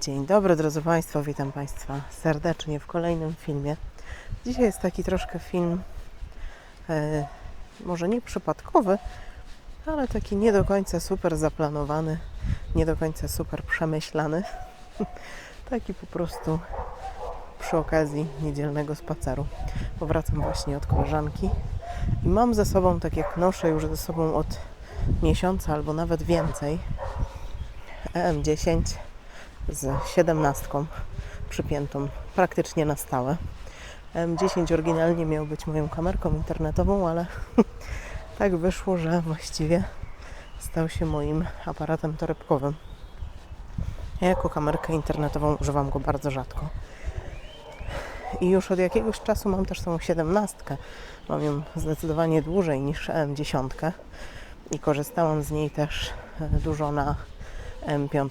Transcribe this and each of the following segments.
Dzień dobry drodzy Państwo, witam Państwa serdecznie w kolejnym filmie. Dzisiaj jest taki troszkę film, może nie przypadkowy, ale taki nie do końca super zaplanowany, nie do końca super przemyślany. Taki po prostu przy okazji niedzielnego spaceru. Powracam właśnie od koleżanki i mam ze sobą, tak jak noszę już ze sobą od miesiąca albo nawet więcej, EM10 z 17 przypiętą praktycznie na stałe. M10 oryginalnie miał być moją kamerką internetową, ale tak wyszło, że właściwie stał się moim aparatem torebkowym. Ja jako kamerkę internetową używam go bardzo rzadko. I już od jakiegoś czasu mam też tą 17. Mam ją zdecydowanie dłużej niż M10 i korzystałam z niej też dużo na M5.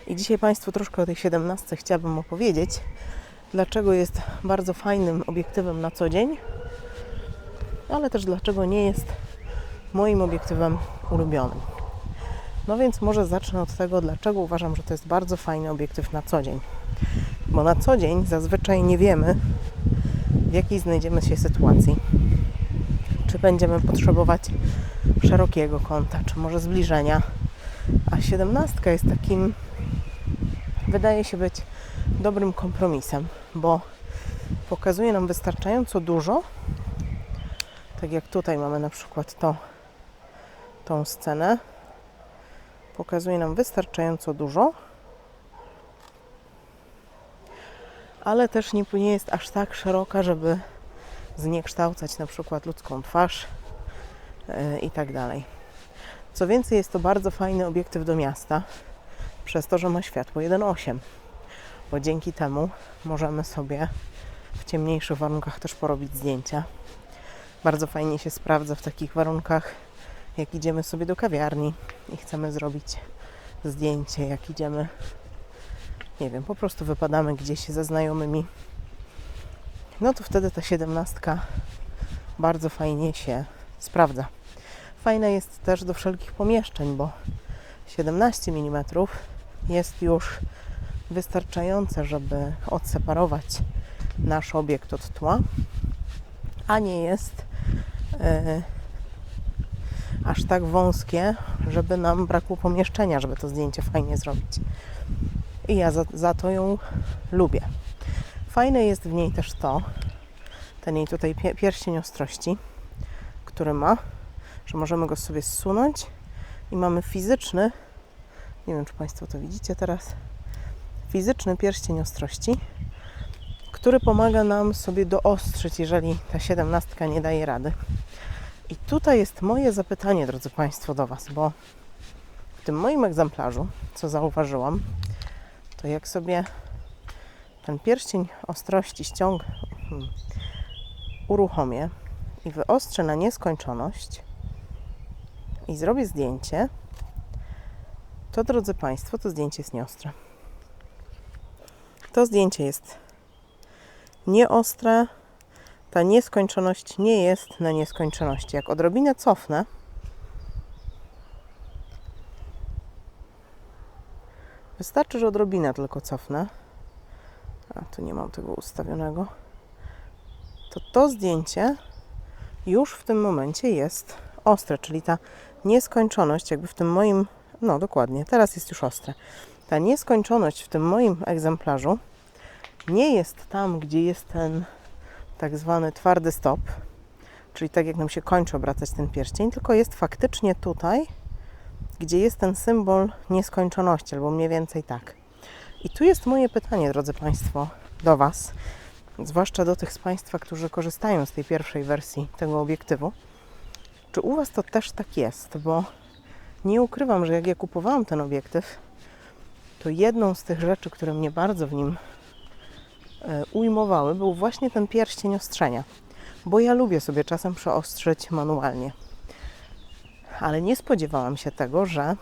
I dzisiaj Państwu troszkę o tej 17 chciałabym opowiedzieć, dlaczego jest bardzo fajnym obiektywem na co dzień, ale też dlaczego nie jest moim obiektywem ulubionym. No więc może zacznę od tego, dlaczego uważam, że to jest bardzo fajny obiektyw na co dzień. Bo na co dzień zazwyczaj nie wiemy, w jakiej znajdziemy się sytuacji. Czy będziemy potrzebować szerokiego kąta, czy może zbliżenia. A 17 jest takim, wydaje się być dobrym kompromisem, bo pokazuje nam wystarczająco dużo, tak jak tutaj mamy na przykład tą scenę, pokazuje nam wystarczająco dużo, ale też nie jest aż tak szeroka, żeby zniekształcać na przykład ludzką twarz i tak dalej. Co więcej, jest to bardzo fajny obiektyw do miasta, przez to, że ma światło 1.8, bo dzięki temu możemy sobie w ciemniejszych warunkach też porobić zdjęcia. Bardzo fajnie się sprawdza w takich warunkach, jak idziemy sobie do kawiarni i chcemy zrobić zdjęcie, jak idziemy, nie wiem, po prostu wypadamy gdzieś ze znajomymi. No to wtedy ta 17 bardzo fajnie się sprawdza. Fajne jest też do wszelkich pomieszczeń, bo 17 mm jest już wystarczające, żeby odseparować nasz obiekt od tła, a nie jest aż tak wąskie, żeby nam brakło pomieszczenia, żeby to zdjęcie fajnie zrobić. I ja za to ją lubię. Fajne jest w niej też ten jej tutaj pierścień ostrości, który ma, że możemy go sobie zsunąć i mamy fizyczny, nie wiem czy Państwo to widzicie teraz, fizyczny pierścień ostrości, który pomaga nam sobie doostrzyć, jeżeli ta 17 nie daje rady. I tutaj jest moje zapytanie, drodzy Państwo, do Was, bo w tym moim egzemplarzu, co zauważyłam, to jak sobie ten pierścień ostrości uruchomię i wyostrzę na nieskończoność i zrobię zdjęcie, to, drodzy Państwo, to zdjęcie jest nieostre. To zdjęcie jest nieostre, ta nieskończoność nie jest na nieskończoności. Jak odrobinę cofnę, wystarczy, że odrobinę tylko cofnę, a tu nie mam tego ustawionego, to zdjęcie już w tym momencie jest ostre, czyli ta nieskończoność jakby w tym moim, no dokładnie, teraz jest już ostre. Ta nieskończoność w tym moim egzemplarzu nie jest tam, gdzie jest ten tak zwany twardy stop, czyli tak jak nam się kończy obracać ten pierścień, tylko jest faktycznie tutaj, gdzie jest ten symbol nieskończoności, albo mniej więcej tak. I tu jest moje pytanie, drodzy Państwo, do Was, zwłaszcza do tych z Państwa, którzy korzystają z tej pierwszej wersji tego obiektywu. Czy u Was to też tak jest? Bo nie ukrywam, że jak ja kupowałam ten obiektyw, to jedną z tych rzeczy, które mnie bardzo w nim ujmowały, był właśnie ten pierścień ostrzenia. Bo ja lubię sobie czasem przeostrzyć manualnie. Ale nie spodziewałam się tego, że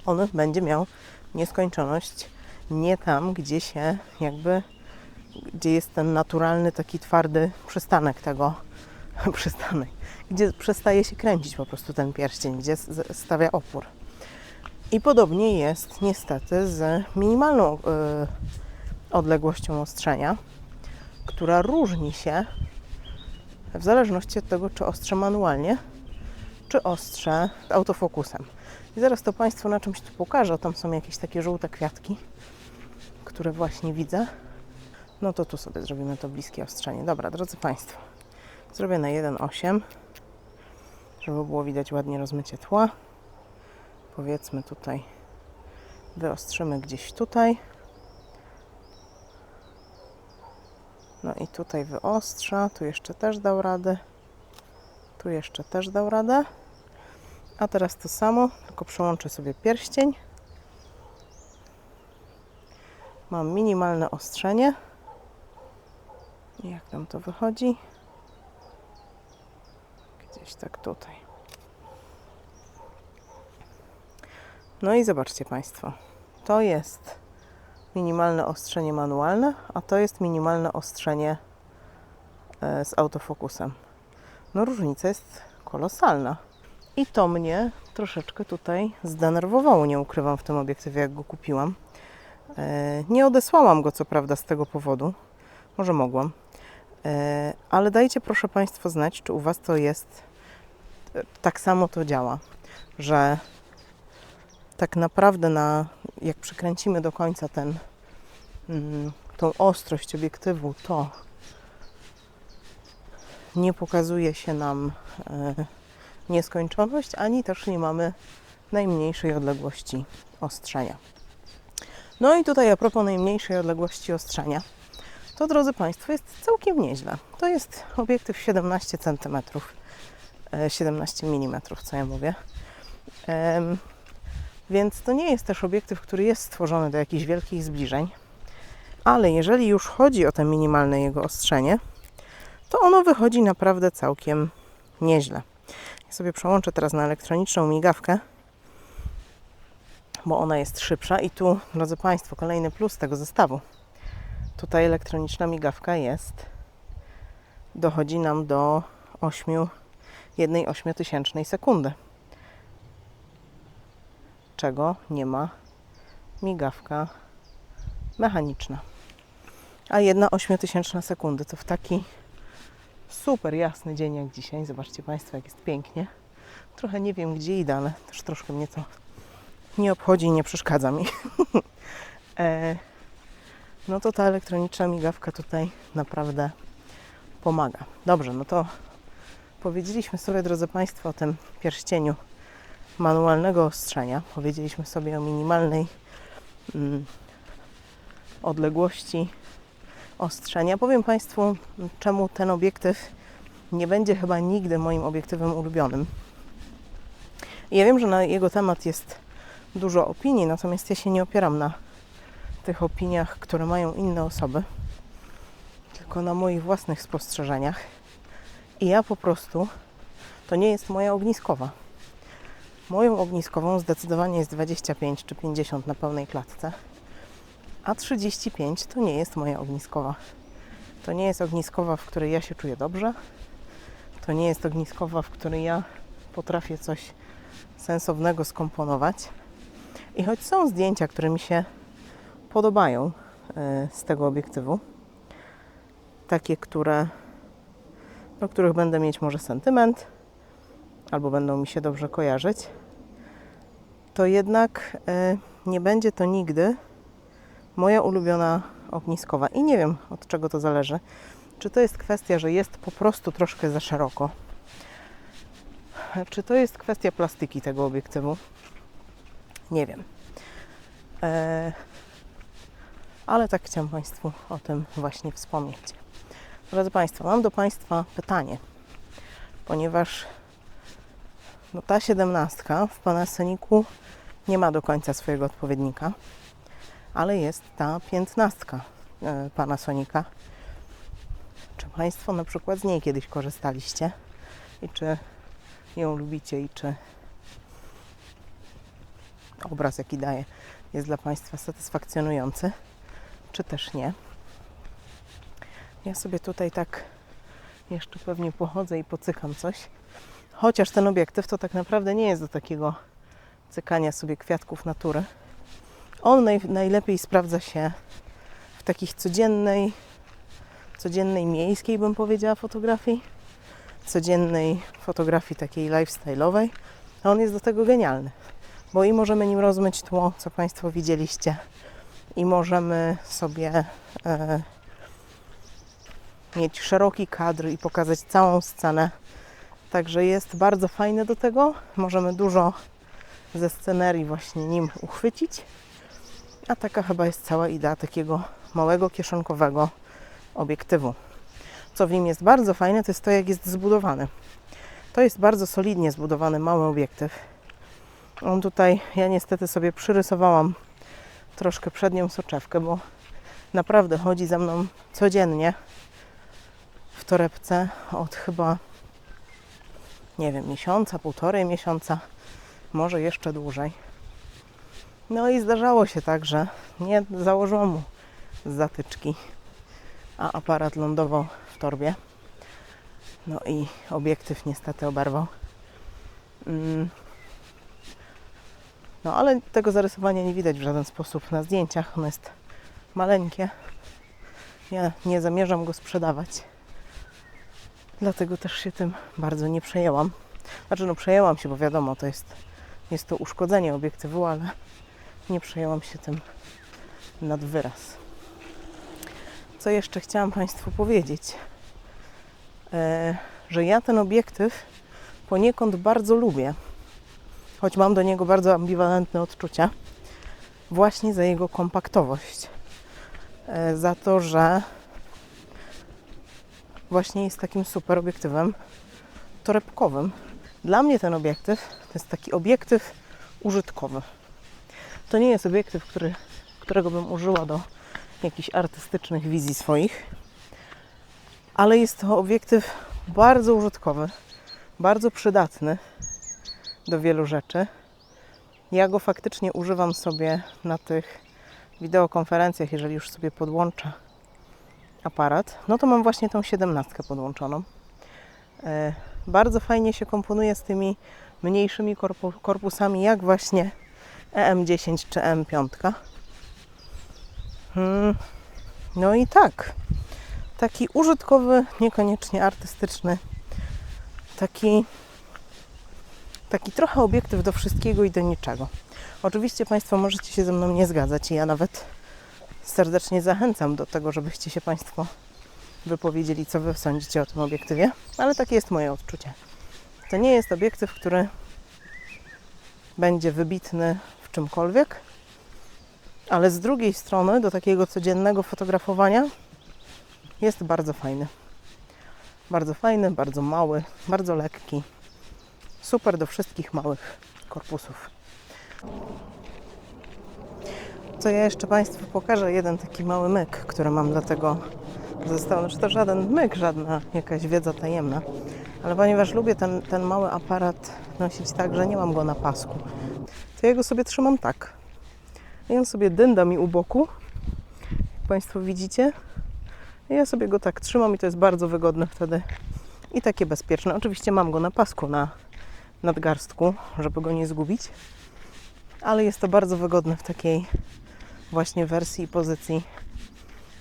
on będzie miał nieskończoność nie tam, gdzie się gdzie jest ten naturalny, taki twardy przystanek tego, gdzie przestaje się kręcić po prostu ten pierścień, gdzie stawia opór. I podobnie jest niestety z minimalną odległością ostrzenia, która różni się w zależności od tego, czy ostrzę manualnie, czy ostrzę autofokusem. I zaraz to Państwu na czymś tu pokażę. Tam są jakieś takie żółte kwiatki, które właśnie widzę. No to tu sobie zrobimy to bliskie ostrzenie. Dobra, drodzy Państwo, zrobię na 1,8, żeby było widać ładnie rozmycie tła. Powiedzmy tutaj, wyostrzymy gdzieś tutaj. No i tutaj wyostrza, tu jeszcze też dał radę. Tu jeszcze też dał radę. A teraz to samo, tylko przełączę sobie pierścień. Mam minimalne ostrzenie. Jak nam to wychodzi? Gdzieś tak tutaj. No i zobaczcie Państwo, to jest minimalne ostrzenie manualne, a to jest minimalne ostrzenie z autofokusem. No różnica jest kolosalna. I to mnie troszeczkę tutaj zdenerwowało, nie ukrywam, w tym obiektywie, jak go kupiłam. Nie odesłałam go co prawda z tego powodu, może mogłam, ale dajcie proszę Państwo znać, czy u Was to jest, tak samo to działa, że tak naprawdę jak przykręcimy do końca tą ostrość obiektywu, to nie pokazuje się nam nieskończoność, ani też nie mamy najmniejszej odległości ostrzenia. No i tutaj a propos najmniejszej odległości ostrzenia, to drodzy Państwo jest całkiem nieźle. To jest obiektyw 17 cm, 17 mm, co ja mówię. Więc to nie jest też obiektyw, który jest stworzony do jakichś wielkich zbliżeń, ale jeżeli już chodzi o te minimalne jego ostrzenie, to ono wychodzi naprawdę całkiem nieźle. Ja sobie przełączę teraz na elektroniczną migawkę, bo ona jest szybsza i tu, drodzy Państwo, kolejny plus tego zestawu. Tutaj elektroniczna migawka dochodzi nam do 1,8 sekundy, czego nie ma migawka mechaniczna. A 1,8 sekundy to w taki super jasny dzień jak dzisiaj, zobaczcie Państwo, jak jest pięknie. Trochę nie wiem, gdzie idę, ale też troszkę mnie to nie obchodzi i nie przeszkadza mi. No to ta elektroniczna migawka tutaj naprawdę pomaga. Dobrze, no to powiedzieliśmy sobie, drodzy Państwo, o tym pierścieniu manualnego ostrzenia. Powiedzieliśmy sobie o minimalnej odległości ostrzenia. Powiem Państwu, czemu ten obiektyw nie będzie chyba nigdy moim obiektywem ulubionym. Ja wiem, że na jego temat jest dużo opinii, natomiast ja się nie opieram na tych opiniach, które mają inne osoby, tylko na moich własnych spostrzeżeniach. I ja po prostu, to nie jest moja ogniskowa. Moją ogniskową zdecydowanie jest 25 czy 50 na pełnej klatce, a 35 to nie jest moja ogniskowa. To nie jest ogniskowa, w której ja się czuję dobrze. To nie jest ogniskowa, w której ja potrafię coś sensownego skomponować. I choć są zdjęcia, które mi się podobają z tego obiektywu, takie, do których będę mieć może sentyment, albo będą mi się dobrze kojarzyć, to jednak nie będzie to nigdy moja ulubiona ogniskowa. I nie wiem, od czego to zależy. Czy to jest kwestia, że jest po prostu troszkę za szeroko? Czy to jest kwestia plastyki tego obiektywu? Nie wiem. Ale tak chciałam Państwu o tym właśnie wspomnieć. Drodzy Państwo, mam do Państwa pytanie, ponieważ ta 17 w Panasonicu nie ma do końca swojego odpowiednika, ale jest ta 15 Panasonica. Czy Państwo na przykład z niej kiedyś korzystaliście i czy ją lubicie i czy obraz, jaki daje, jest dla Państwa satysfakcjonujący, czy też nie? Ja sobie tutaj tak jeszcze pewnie pochodzę i pocykam coś. Chociaż ten obiektyw to tak naprawdę nie jest do takiego cykania sobie kwiatków natury. On najlepiej sprawdza się w takich codziennej miejskiej, bym powiedziała, fotografii, codziennej fotografii takiej lifestyle'owej. A on jest do tego genialny, bo i możemy nim rozmyć tło, co Państwo widzieliście, i możemy sobie mieć szeroki kadr i pokazać całą scenę. Także jest bardzo fajny do tego. Możemy dużo ze scenerii właśnie nim uchwycić. A taka chyba jest cała idea takiego małego, kieszonkowego obiektywu. Co w nim jest bardzo fajne, to jest to, jak jest zbudowany. To jest bardzo solidnie zbudowany mały obiektyw. On tutaj, ja niestety sobie przyrysowałam troszkę przednią soczewkę, bo naprawdę chodzi za mną codziennie w torebce od chyba, nie wiem, miesiąca, półtorej miesiąca, może jeszcze dłużej. No i zdarzało się tak, że nie założyłam mu zatyczki, a aparat lądował w torbie. No i obiektyw niestety oberwał. No ale tego zarysowania nie widać w żaden sposób na zdjęciach. Ono jest maleńkie. Ja nie zamierzam go sprzedawać. Dlatego też się tym bardzo nie przejęłam. Znaczy, no przejęłam się, bo wiadomo, jest to uszkodzenie obiektywu, ale nie przejęłam się tym nad wyraz. Co jeszcze chciałam Państwu powiedzieć? Że ja ten obiektyw poniekąd bardzo lubię, choć mam do niego bardzo ambiwalentne odczucia, właśnie za jego kompaktowość. Za to, że właśnie jest takim super obiektywem torebkowym. Dla mnie ten obiektyw to jest taki obiektyw użytkowy. To nie jest obiektyw, którego bym użyła do jakichś artystycznych wizji swoich, ale jest to obiektyw bardzo użytkowy, bardzo przydatny do wielu rzeczy. Ja go faktycznie używam sobie na tych wideokonferencjach, jeżeli już sobie podłączę aparat. No to mam właśnie tą 17 podłączoną. Bardzo fajnie się komponuje z tymi mniejszymi korpusami, jak właśnie EM10 czy EM5. No i tak. Taki użytkowy, niekoniecznie artystyczny. Taki trochę obiektyw do wszystkiego i do niczego. Oczywiście Państwo możecie się ze mną nie zgadzać i ja nawet serdecznie zachęcam do tego, żebyście się Państwo wypowiedzieli, co Wy sądzicie o tym obiektywie, ale takie jest moje odczucie. To nie jest obiektyw, który będzie wybitny w czymkolwiek, ale z drugiej strony do takiego codziennego fotografowania jest bardzo fajny. Bardzo fajny, bardzo mały, bardzo lekki. Super do wszystkich małych korpusów. Co ja jeszcze Państwu pokażę, jeden taki mały myk, który mam dla tego został. Znaczy to żaden myk, żadna jakaś wiedza tajemna, ale ponieważ lubię ten mały aparat nosić tak, że nie mam go na pasku, to ja go sobie trzymam tak. I on sobie dynda mi u boku, jak Państwo widzicie. I ja sobie go tak trzymam i to jest bardzo wygodne wtedy i takie bezpieczne. Oczywiście mam go na pasku, na nadgarstku, żeby go nie zgubić, ale jest to bardzo wygodne w takiej właśnie wersji i pozycji.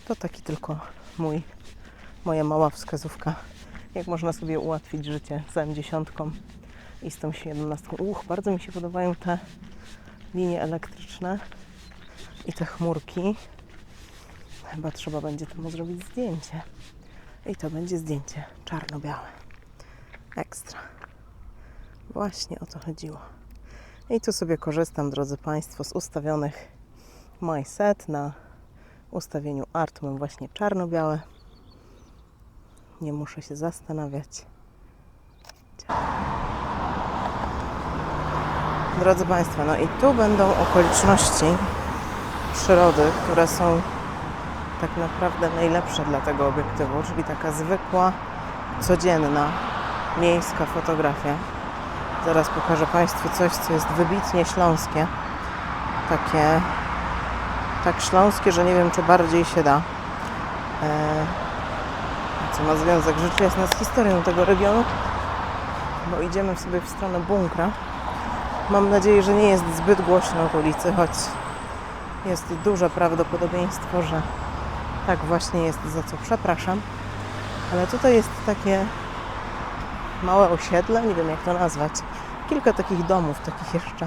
To taki tylko moja mała wskazówka, jak można sobie ułatwić życie z M10 i z tą 17. Bardzo mi się podobają te linie elektryczne i te chmurki. Chyba trzeba będzie temu zrobić zdjęcie. I to będzie zdjęcie czarno-białe. Ekstra. Właśnie o to chodziło. I tu sobie korzystam, drodzy Państwo, z ustawionych My Set. Na ustawieniu Art mam właśnie czarno-białe. Nie muszę się zastanawiać. Drodzy Państwo, no i tu będą okoliczności przyrody, które są tak naprawdę najlepsze dla tego obiektywu, czyli taka zwykła, codzienna, miejska fotografia. Zaraz pokażę Państwu coś, co jest wybitnie śląskie. Takie tak śląskie, że nie wiem, czy bardziej się da. Co ma związek rzecz jasna z historią tego regionu, bo idziemy sobie w stronę bunkra. Mam nadzieję, że nie jest zbyt głośno w ulicy, choć jest duże prawdopodobieństwo, że tak właśnie jest, za co przepraszam. Ale tutaj jest takie małe osiedle, nie wiem jak to nazwać. Kilka takich domów, takich jeszcze,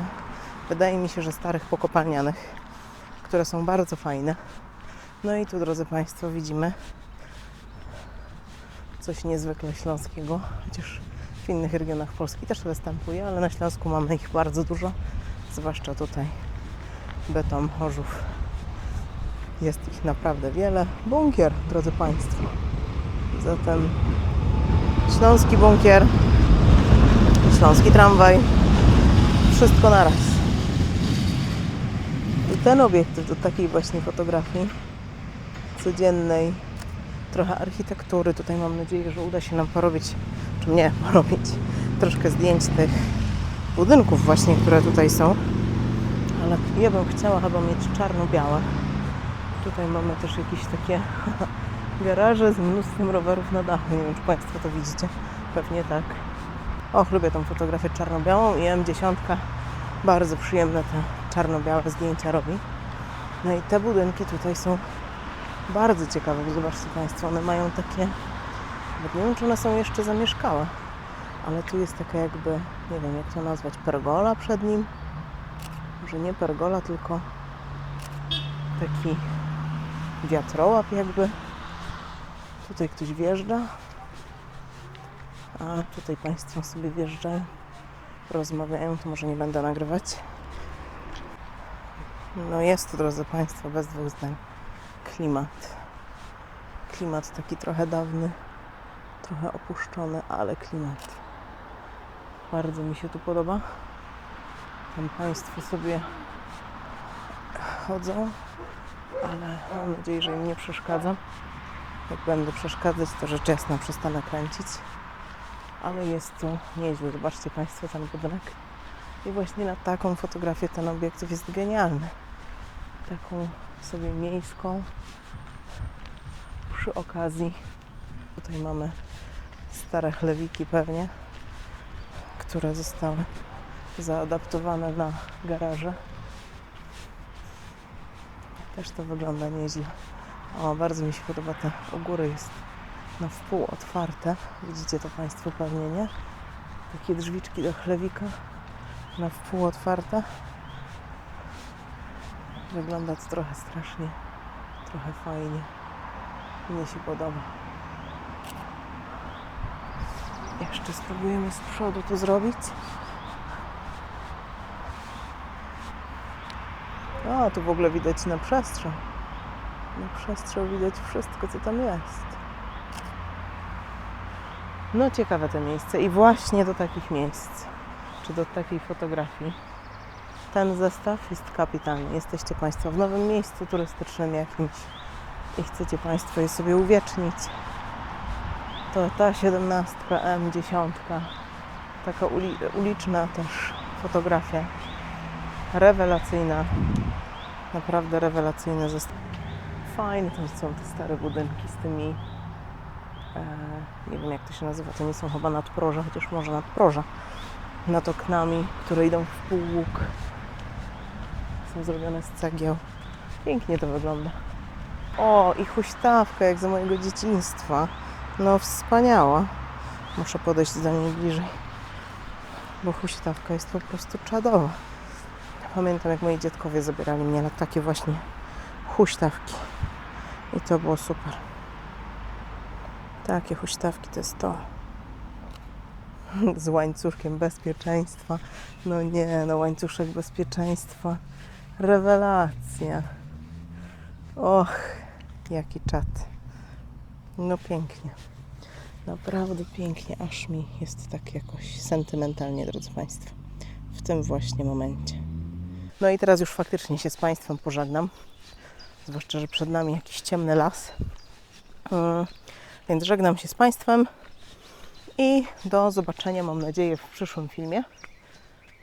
wydaje mi się, że starych, pokopalnianych, które są bardzo fajne. No i tu, drodzy Państwo, widzimy coś niezwykle śląskiego, chociaż w innych regionach Polski też występuje, ale na Śląsku mamy ich bardzo dużo, zwłaszcza tutaj Bytom, Chorzów. Jest ich naprawdę wiele. Bunkier, drodzy Państwo. Zatem śląski bunkier, śląski tramwaj, wszystko naraz. I ten obiektyw do takiej właśnie fotografii codziennej, trochę architektury. Tutaj mam nadzieję, że uda się nam porobić, czy nie porobić, troszkę zdjęć tych budynków właśnie, które tutaj są. Ale ja bym chciała chyba mieć czarno-białe. Tutaj mamy też jakieś takie garaże z mnóstwem rowerów na dachu. Nie wiem, czy Państwo to widzicie. Pewnie tak. Och, lubię tą fotografię czarno-białą i M10 bardzo przyjemne te czarno-białe zdjęcia robi. No i te budynki tutaj są bardzo ciekawe, bo zobaczcie Państwo, one mają takie, nie wiem, czy one są jeszcze zamieszkałe, ale tu jest taka jakby, nie wiem jak to nazwać, pergola przed nim. Może nie pergola, tylko taki wiatrołap jakby. Tutaj ktoś wjeżdża, a tutaj Państwo sobie wjeżdżają, rozmawiają, to może nie będę nagrywać. No jest to, drodzy Państwo, bez dwóch zdań, klimat. Klimat taki trochę dawny, trochę opuszczony, ale klimat. Bardzo mi się tu podoba. Tam Państwo sobie chodzą, ale mam nadzieję, że im nie przeszkadzam. Jak będę przeszkadzać, to rzecz jasna przestanę kręcić. Ale jest tu nieźle. Zobaczcie Państwo ten budynek. I właśnie na taką fotografię ten obiektyw jest genialny. Taką sobie miejską. Przy okazji tutaj mamy stare chlewiki pewnie, które zostały zaadaptowane na garaże. Też to wygląda nieźle. O, bardzo mi się podoba te u góry jest na wpół otwarte. Widzicie to Państwo pewnie, nie? Takie drzwiczki do chlewika na wpół otwarte. Wygląda to trochę strasznie, trochę fajnie. Mnie się podoba. Jeszcze spróbujemy z przodu to zrobić. A, tu w ogóle widać na przestrzał. Na przestrzał widać wszystko, co tam jest. No ciekawe to miejsce i właśnie do takich miejsc, czy do takiej fotografii, ten zestaw jest kapitalny. Jesteście Państwo w nowym miejscu turystycznym jakimś i chcecie Państwo je sobie uwiecznić. To ta 17, M10, taka uliczna też fotografia, rewelacyjna, naprawdę rewelacyjny zestaw. Fajne to są te stare budynki z tymi, nie wiem jak to się nazywa, to nie są chyba nadproża, chociaż może nadproża, nad oknami, które idą w półłuk. Są zrobione z cegieł. Pięknie to wygląda. O, i huśtawka jak za mojego dzieciństwa. No wspaniała. Muszę podejść do niej bliżej, bo huśtawka jest po prostu czadowa. Pamiętam jak moi dziadkowie zabierali mnie na takie właśnie huśtawki. I to było super. Takie huśtawki to jest to. Z łańcuszkiem bezpieczeństwa. No nie, no łańcuszek bezpieczeństwa. Rewelacja. Och, jaki czad. No pięknie. Naprawdę pięknie. Aż mi jest tak jakoś sentymentalnie, drodzy Państwo. W tym właśnie momencie. No i teraz już faktycznie się z Państwem pożegnam. Zwłaszcza, że przed nami jakiś ciemny las. Więc żegnam się z Państwem i do zobaczenia, mam nadzieję, w przyszłym filmie.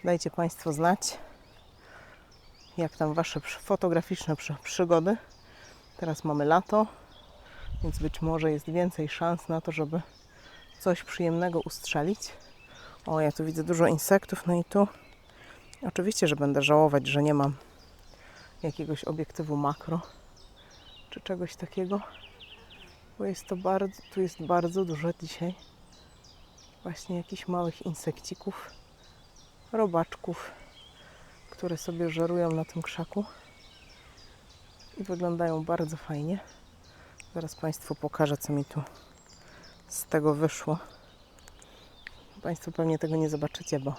Dajcie Państwo znać, jak tam Wasze fotograficzne przygody. Teraz mamy lato, więc być może jest więcej szans na to, żeby coś przyjemnego ustrzelić. O, ja tu widzę dużo insektów, no i tu Oczywiście, że będę żałować, że nie mam jakiegoś obiektywu makro czy czegoś takiego, bo jest to tu jest bardzo dużo dzisiaj właśnie jakichś małych insekcików, robaczków, które sobie żerują na tym krzaku i wyglądają bardzo fajnie. Zaraz Państwu pokażę, co mi tu z tego wyszło. Państwo pewnie tego nie zobaczycie, bo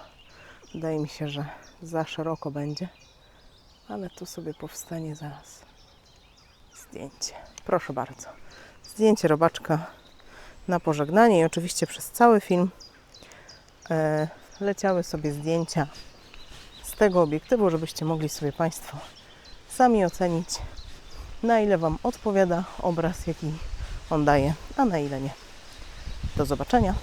wydaje mi się, że za szeroko będzie, ale tu sobie powstanie zaraz zdjęcie. Proszę bardzo. Zdjęcie robaczka na pożegnanie i oczywiście przez cały film leciały sobie zdjęcia z tego obiektywu, żebyście mogli sobie Państwo sami ocenić, na ile Wam odpowiada obraz, jaki on daje, a na ile nie. Do zobaczenia.